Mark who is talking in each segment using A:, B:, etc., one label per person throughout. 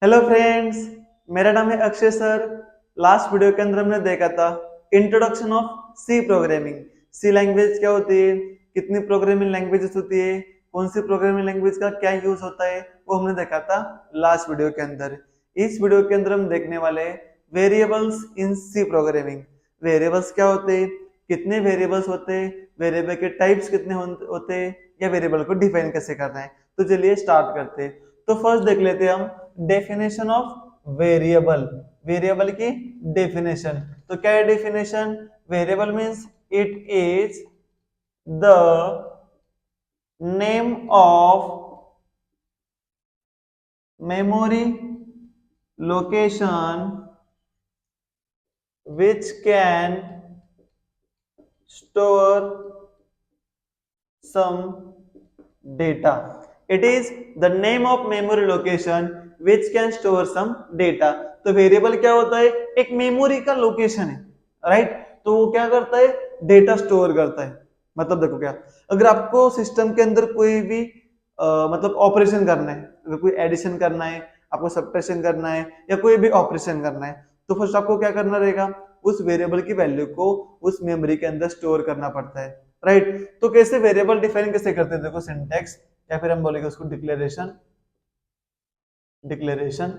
A: Hello friends, मेरा नाम है अक्षय सर। लास्ट वीडियो के अंदर हमने देखा था introduction of C programming. C language क्या होती है, कितनी प्रोग्रामिंग लैंग्वेजेस होती है, कौन सी प्रोग्रामिंग लैंग्वेज का क्या यूज होता है, वो हमने देखा था लास्ट वीडियो के अंदर। इस वीडियो के अंदर हम देखने वाले variables in C programming. Variables क्या होते हैं, कितने वेरिएबल्स होते हैं, वेरिएबल के टाइप्स कितने होते हैं, या वेरिएबल को डिफाइन कैसे करना है। तो चलिए स्टार्ट करते हैं। तो फर्स्ट देख लेते हैं हम डेफिनेशन ऑफ वेरिएबल। वेरिएबल की डेफिनेशन, तो क्या है definition? Variable means it is the name of memory location which can store some data. It is the name of memory location which can store some data. तो variable क्या होता है? एक memory का लोकेशन है, राइट? तो वो क्या करता है? डेटा स्टोर करता है। मतलब देखो क्या, अगर आपको सिस्टम के अंदर कोई भी मतलब ऑपरेशन करना है, अगर कोई एडिशन करना है, आपको सब्ट्रैक्शन करना है, या कोई भी ऑपरेशन करना है, तो फर्स्ट आपको क्या करना रहेगा? उस वेरिएबल की वैल्यू को उस मेमोरी के अंदर स्टोर करना पड़ता है, राइट? तो कैसे वेरिएबल डिफाइन कैसे करते हैं? देखो सिंटैक्स, या फिर हम बोलेंगे उसको डिक्लेरेशन। डिक्लेरेशन,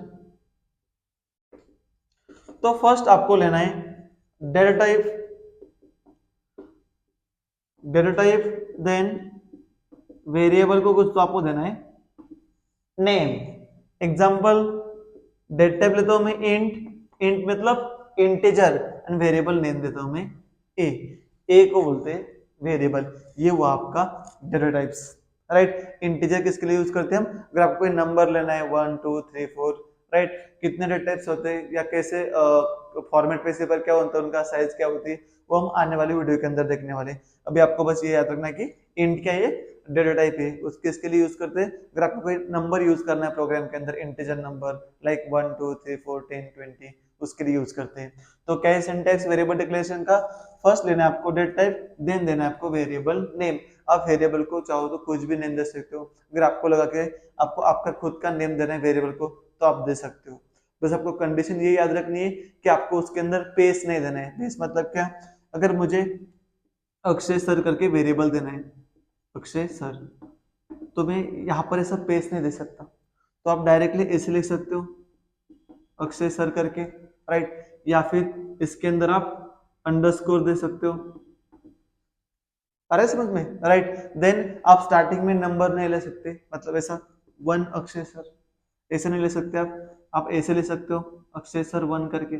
A: तो फर्स्ट आपको लेना है data type. Data type, then variable को कुछ तो आपको देना है नेम। एग्जांपल डेटा टाइप लेता हूं मैं इंट। इंट मतलब इंटीजर, एंड वेरिएबल नेम देता हूं मैं ए। ए को बोलते हैं वेरिएबल। ये हुआ आपका डेटा टाइप्स, राइट? इंटीजर किसके लिए यूज करते हैं हम? अगर आपको कोई नंबर लेना है 1 2 3 4, राइट? कितने डेटा टाइप्स होते हैं, या कैसे फॉर्मेट पेज पर क्या होता है, उनका साइज क्या होती है, वो हम आने वाली वीडियो के अंदर देखने वाले। अभी आपको बस ये याद रखना कि इंट क्या है, डेटा टाइप है। उसके इसके लिए यूज करते हैं अगर आपको कोई नंबर यूज करना है प्रोग्राम के अंदर, इंटीजर नंबर लाइक 1 2 3 4 10 20, उसके लिए यूज करते हैं। तो क्या है सिंटैक्स वेरिएबल डिक्लेरेशन का? फर्स्ट लेना है आपको डेटा टाइप, देन देना है आपको वेरिएबल नेम। आप वेरिएबल को चाहो तो कुछ भी नेम दे सकते हो। अगर आपको लगा कि आपको आपका खुद का नेम देना है वेरिएबल को, तो आप दे सकते हो। बस आपको कंडीशन ये याद रखनी है कि आपको उसके अंदर पेस नहीं देना है। पेस मतलब क्या? अगर मुझे अक्षय सर करके वेरिएबल देना है, अक्षय सर, तो मैं यहाँ पर ऐसा पेस नहीं दे सकता। तो आप डायरेक्टली ऐसे लिख सकते हो अक्षय सर करके, राइट? या फिर इसके अंदर आप अंडरस्कोर दे सकते हो। अरे समझ में, राइट? देन आप स्टार्टिंग में नंबर नहीं ले सकते, मतलब ऐसा 1 अक्षय सर ऐसे नहीं ले सकते। आप ऐसे ले सकते हो अक्षय सर 1 करके।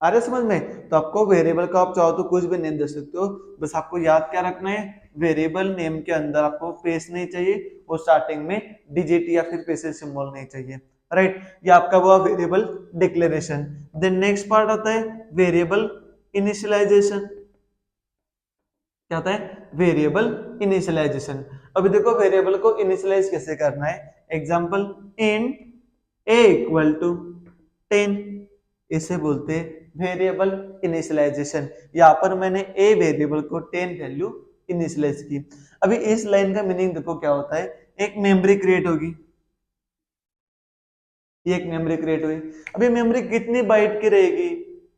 A: अरे समझ में, तो आपको वेरिएबल का आप चाहो तो कुछ भी नेम दे सकते हो। बस आपको याद क्या रखना है, वेरिएबल नेम के अंदर आपको स्पेस नहीं चाहिए, और स्टार्टिंग में डिजिट या फिर स्पेशल सिंबल नहीं चाहिए, राइट? ये आपका हुआ variable declaration. Then next part आता है वेरिएबल इनिशियलाइजेशन। क्या होता है? Variable initialisation. अभी देखो वेरिएबल को इनिशियलाइज कैसे करना है। Example int a equal to 10, इसे बोलते हैं वेरिएबल इनिशियलाइजेशन। यहाँ पर मैंने ए वेरिएबल को 10 वैल्यू इनिशियलाइज की। अभी इस लाइन का मीनिंग देखो क्या होता है। एक मेमोरी क्रिएट होगी, ये एक मेमोरी क्रिएट हुई। अभी मेमोरी कितनी बाइट की रहेगी,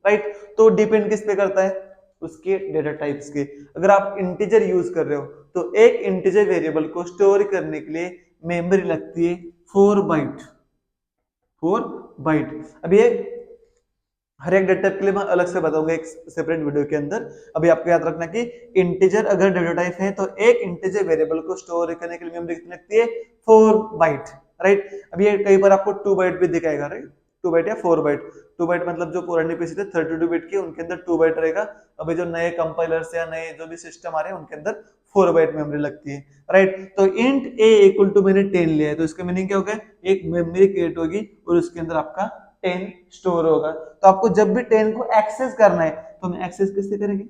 A: राइट? तो डिपेंड किस पे करता है? उसके डेटा टाइप्स के। अगर आप इंटीजर यूज कर रहे हो, तो एक इंटीजर वेरिएबल को स्टोर करने के लिए मेमोरी लगती है 4 बाइट। 4 बाइट। अब ये हर एक डेटा टाइप के लिए मैं अलग से बताऊंगा एक सेपरेट वीडियो के अंदर। अभी आपको याद रखना कि इंटीजर अगर डेटा टाइप है, तो एक इंटीजर वेरिएबल को स्टोर करने के लिए मेमोरी कितनी लगती है? 4 बाइट, राइट? अब ये कई बार आपको 2 बाइट भी दिखाएगा, राइट? 2 बाइट या 4 बाइट। 2 बाइट मतलब जो पुराने पीसी थे 32 बिट के, उनके अंदर 2 बाइट रहेगा। अभी जो नए कंपाइलर्स या नए जो भी सिस्टम आ रहे हैं, उनके अंदर 4 बाइट मेमोरी लगती है, राइट? तो इंट ए इक्वल टू मैंने 10 लिया है, तो इसका मीनिंग क्या होगा? एक मेमोरी क्रिएट होगी और उसके अंदर आपका 10 स्टोर होगा। तो आपको जब भी 10 को एक्सेस करना है, तो हम एक्सेस किससे करेंगे?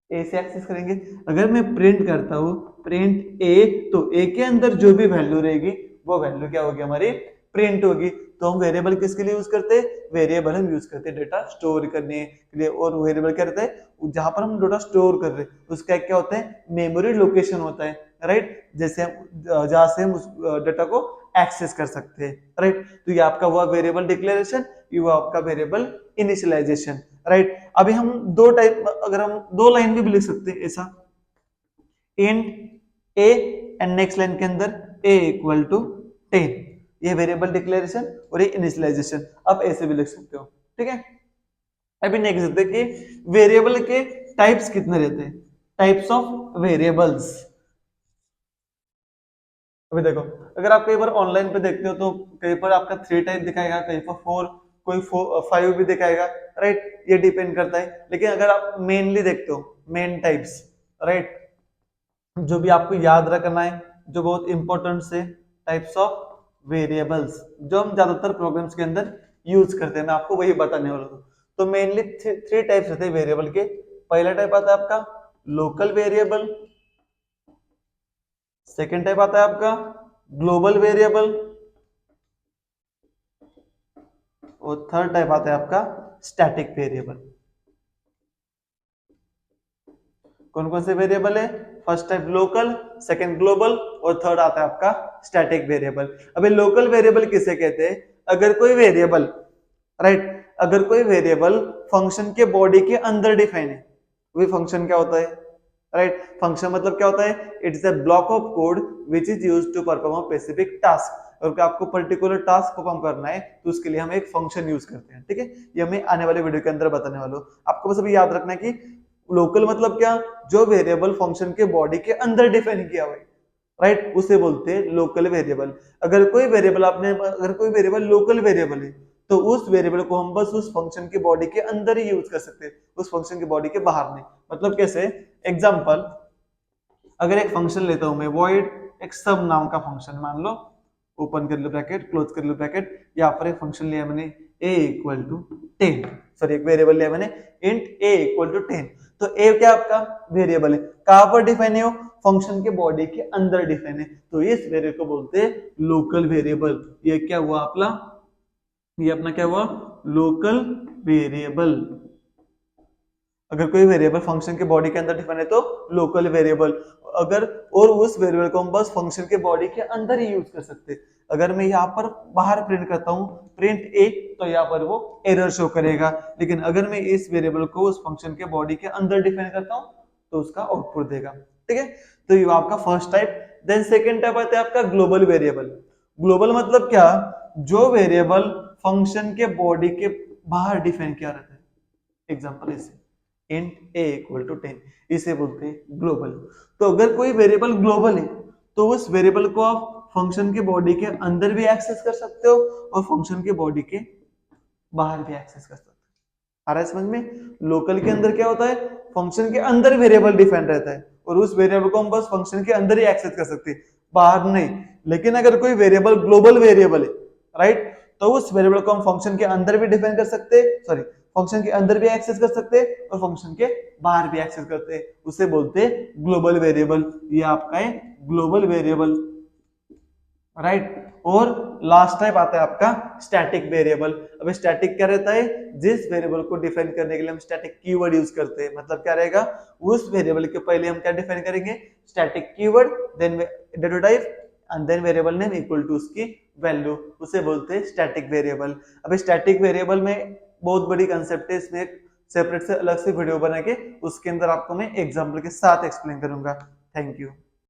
A: ए से एक्सेस करेंगे। अगर मैं प्रिंट करता हूं प्रिंट ए, तो ए के अंदर जो भी वैल्यू रहेगी, वो वैल्यू क्या होगी? हमारी प्रिंट होगी। तो हम वेरिएबल किसके लिए यूज करते हैं? वेरिएबल हम यूज करते हैं डेटा स्टोर करने के लिए। और वेरिएबल क्या रहता है? जहां पर हम डेटा स्टोर कर रहे हैं, उसका क्या होता है? मेमोरी लोकेशन होता है, राइट? जैसे हम जहां से हम उस डेटा को एक्सेस कर सकते हैं, राइट। तो ये आपका हुआ वेरिएबल डिक्लेरेशन, ये हुआ आपका वेरिएबल इनिशियलाइजेशन, राइट। अभी हम दो टाइप, अगर हम दो लाइन भी लिख सकते हैं ऐसा, int A and next line के अंदर ए इक्वल टू 10, ये वेरिएबल डिक्लेरेशन और ये इनिशियलाइजेशन, आप ऐसे भी लिख सकते हो, ठीक है। अभी नेक्स्ट देखते हैं कि वेरिएबल के टाइप्स कितने रहते हैं, टाइप्स ऑफ वेरिएबल्स। अभी देखो, अगर आप कई बार ऑनलाइन पे देखते हो तो कहीं पर आपका 3 टाइप दिखाएगा, कहीं पर 4, कोई 5 भी दिखाएगा, राइट। ये डिपेंड करता है, लेकिन अगर आप मेनली देखते हो मेन टाइप्स, राइट, जो भी आपको याद रखना है, जो बहुत इंपॉर्टेंट से टाइप्स ऑफ वेरिएबल्स जो हम ज्यादातर प्रोग्राम्स के अंदर यूज करते हैं, मैं आपको वही बताने वाला हूँ। तो मेनली 3 टाइप्स रहते हैं वेरिएबल के। पहला टाइप आता है आपका लोकल वेरिएबल, सेकेंड टाइप आता है आपका ग्लोबल वेरिएबल, और थर्ड टाइप आता है आपका स्टैटिक वेरिएबल। कौन कौन से वेरिएबल है? First type local, second global, और थर्ड आता है आपका स्टैटिक वेरिएबल। अभी लोकल वेरिएबल किसे कहते हैं? अगर कोई वेरिएबल, राइट, अगर कोई वेरिएबल फंक्शन के बॉडी के अंदर डिफाइन है, वही फंक्शन क्या होता है, राइट। फंक्शन मतलब क्या होता है? It is a block of code which is used to perform a specific task. अगर आपको पर्टिकुलर टास्क परफॉर्म करना है तो उसके लिए हम एक फंक्शन यूज करते हैं, ठीक है। ये हमें आने वाले वीडियो के अंदर बताने वाला हूं। आपको बस अभी याद रखना है कि लोकल मतलब क्या? जो वेरिएबल फंक्शन के बॉडी के अंदर डिफाइन किया हुआ है, राइट, उसे बोलते हैं लोकल वेरिएबल। अगर कोई वेरिएबल लोकल वेरिएबल है तो उस वेरिएबल को हम बस उस फंक्शन के बॉडी के अंदर ही यूज कर सकते हैं, उस फंक्शन की बॉडी के बाहर नहीं। मतलब कैसे? एग्जांपल, अगर एक फंक्शन लेता हूं मैं void एक सब नाम का फंक्शन, मान लो, ओपन कर लो ब्रैकेट, क्लोज कर लो ब्रैकेट, यहाँ पर एक फंक्शन लिया मैंने a इक्वल टू 10, सॉरी एक वेरिएबल लिया मैंने इंट a इक्वल टू 10। तो a क्या आपका वेरिएबल है, कहां पर डिफाइन है वो? फंक्शन के बॉडी के अंदर डिफाइन है, तो इस वेरिएबल को बोलते हैं लोकल वेरिएबल। ये क्या हुआ अपना? ये अपना क्या हुआ? Local variable. अगर कोई वेरिएबल फंक्शन के बॉडी के अंदर डिफाइन है तो लोकल वेरिएबल। अगर और उस वेरिएबल को हम बस फंक्शन के बॉडी के अंदर ही यूज कर सकते हैं। अगर मैं यहाँ पर बाहर प्रिंट करता हूँ प्रिंट ए, तो यहाँ पर वो एरर शो करेगा, लेकिन अगर मैं इस वेरिएबल को उस फंक्शन के बॉडी के अंदर डिफाइन करता हूँ तो उसका आउटपुट देगा, ठीक है। तो ये आपका first type. Then second type आता है आपका ग्लोबल वेरिएबल। ग्लोबल मतलब क्या? जो वेरिएबल फंक्शन के बॉडी के बाहर डिफाइन किया रहता है। एग्जाम्पल इसे इंट ए इक्वल टू 10, इसे बोलते हैं ग्लोबल। तो अगर कोई वेरिएबल ग्लोबल है तो उस वेरिएबल को आप फंक्शन के बॉडी के अंदर भी एक्सेस कर सकते हो और फंक्शन के बॉडी के बाहर भी एक्सेस कर सकते हो। आ रहा है समझ में? लोकल के अंदर क्या होता है? फंक्शन के अंदर वेरिएबल डिफाइन रहता है और उस वेरिएबल को हम बस फंक्शन के अंदर ही एक्सेस कर सकते हैं, बाहर नहीं। लेकिन अगर कोई वेरिएबल ग्लोबल वेरिएबल है, राइट, तो उस वेरिएबल को हम फंक्शन के अंदर भी डिफाइन कर सकते हैं, सॉरी, फंक्शन के अंदर भी एक्सेस कर सकते हैं और फंक्शन के बाहर भी एक्सेस करते हैं, उसे बोलते हैं ग्लोबल वेरिएबल। ये आपका है ग्लोबल वेरिएबल, राइट। और लास्ट टाइप आता है आपका स्टैटिक वेरिएबल। अब स्टैटिक क्या रहता है? जिस वेरिएबल को डिफाइन करने के लिए हम स्टैटिक कीवर्ड यूज करते हैं। मतलब क्या रहेगा? उस वेरिएबल के पहले हम क्या डिफाइन करेंगे? Static keyword, then data type and then variable name equal to उसकी वैल्यू, उसे बोलते हैं स्टैटिक वेरिएबल। अब स्टैटिक वेरिएबल में बहुत बड़ी कंसेप्ट है, इसमें सेपरेट से अलग से वीडियो बना के उसके अंदर आपको मैं एग्जाम्पल के साथ एक्सप्लेन करूंगा। Thank you.